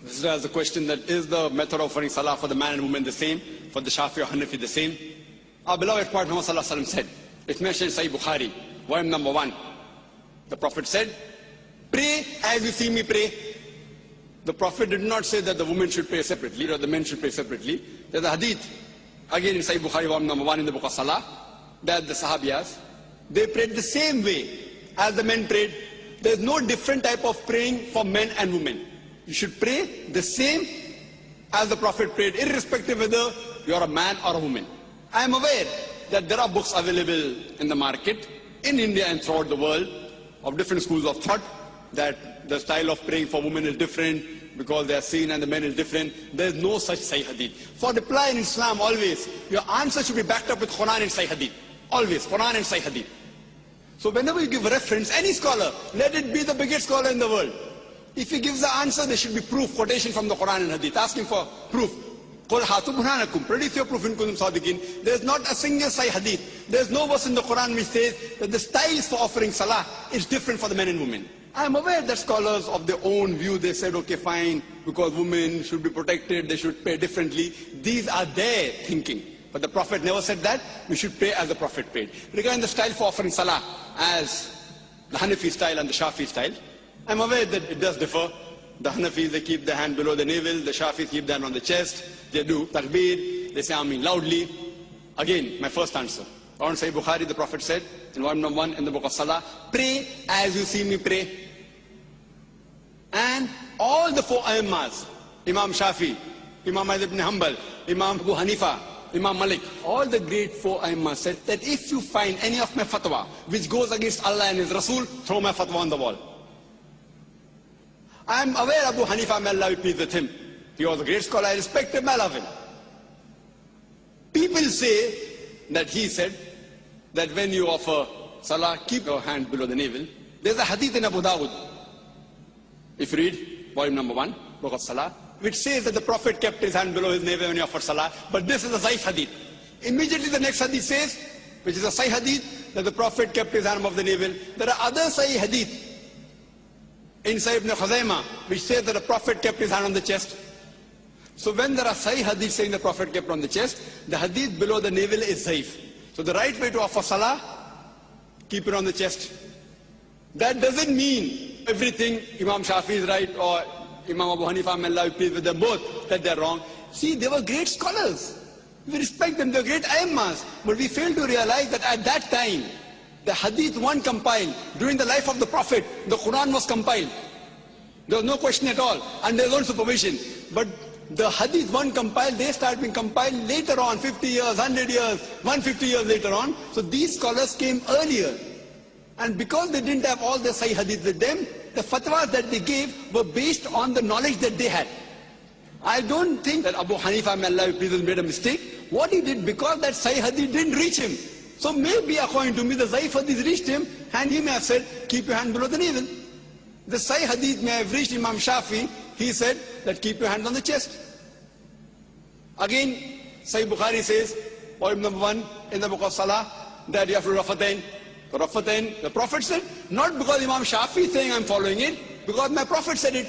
This has the question that is the method of offering salah for the man and woman the same, for the Shafi or Hanafi the same? Our beloved Prophet Muhammad said, it's mentioned in Sahih Bukhari, volume number 1. The Prophet said, pray as you see me pray. The Prophet did not say that the women should pray separately or the men should pray separately. There's a hadith, again in Sahih Bukhari, volume number 1 in the book of Salah, that the Sahabiyas, they prayed the same way as the men prayed. There's no different type of praying for men and women. You should pray the same as the Prophet prayed, irrespective whether you're a man or a woman. I am aware that there are books available in the market, in India and throughout the world, of different schools of thought, that the style of praying for women is different because they are seen and the men is different. There is no such Sahih Hadith. For reply in Islam, always, your answer should be backed up with Quran and Sahih Hadith. Always, Quran and Sahih Hadith. So whenever you give reference, any scholar, let it be the biggest scholar in the world. If he gives the answer, there should be proof, quotation from the Quran and Hadith. Ask him for proof. قُلْ هَاتُوا بُرْهَانَكُمْ. Produce your proof in kuntum sadiqin. There is not a single Sahih Hadith. There is no verse in the Quran which says that the styles for offering salah is different for the men and women. I am aware that scholars of their own view, they said, okay, fine, because women should be protected, they should pray differently. These are their thinking. But the Prophet never said that. We should pray as the Prophet prayed. Regarding the style for offering salah, as the Hanafi style and the Shafi style, I am aware that it does differ. The Hanafis, they keep their hand below the navel. The Shafis keep their hand on the chest. They do takbir. They say Ameen loudly. Again, my first answer. On Sahih Bukhari, the Prophet said, in volume number 1 in the book of Salah, pray as you see me pray. And all the 4 Aimmas, Imam Shafi, Imam Ahmad ibn Hanbal, Imam Abu Hanifa, Imam Malik, all the great 4 Aimmas said that if you find any of my fatwa which goes against Allah and His Rasul, throw my fatwa on the wall. I am aware Abu Hanifa, may Allah be pleased with him. He was a great scholar, I respect him, I love him. People say that he said that when you offer salah, keep your hand below the navel. There's a hadith in Abu Dawud, if you read volume number 1, book of Salah, which says that the Prophet kept his hand below his navel when he offered salah, but this is a Sahih hadith. Immediately the next hadith says, which is a Sahih hadith, that the Prophet kept his hand above the navel. There are other Sahih hadith in Sahih ibn Khuzaimah, which says that the Prophet kept his hand on the chest. So when there are Sahih hadith saying the Prophet kept on the chest, the hadith below the navel is Sahih. So the right way to offer salah, keep it on the chest. That doesn't mean everything Imam Shafi is right or Imam Abu Hanifa, may Allah be pleased with them both, that they're wrong. See, they were great scholars. We respect them, they're great Aimmas. But we fail to realize that at that time, the hadith one compiled during the life of the Prophet, the Quran was compiled. There was no question at all, under his own supervision. But the hadith one compiled, they started being compiled later on, 50 years, 100 years, 150 years later on. So these scholars came earlier. And because they didn't have all the Sahih hadith with them, the fatwas that they gave were based on the knowledge that they had. I don't think that Abu Hanifa, may Allah be pleased, made a mistake. What he did, because that Sahih hadith didn't reach him. So maybe according to me, the Sahih hadith reached him, and he may have said, keep your hand below the navel. The Sahih hadith may have reached Imam Shafi, he said that keep your hand on the chest. Again, Sahih Bukhari says, volume number 1 in the book of Salah, that you have to Rafatain. The Rafatain, the Prophet said, not because Imam Shafi is saying I'm following it, because my Prophet said it.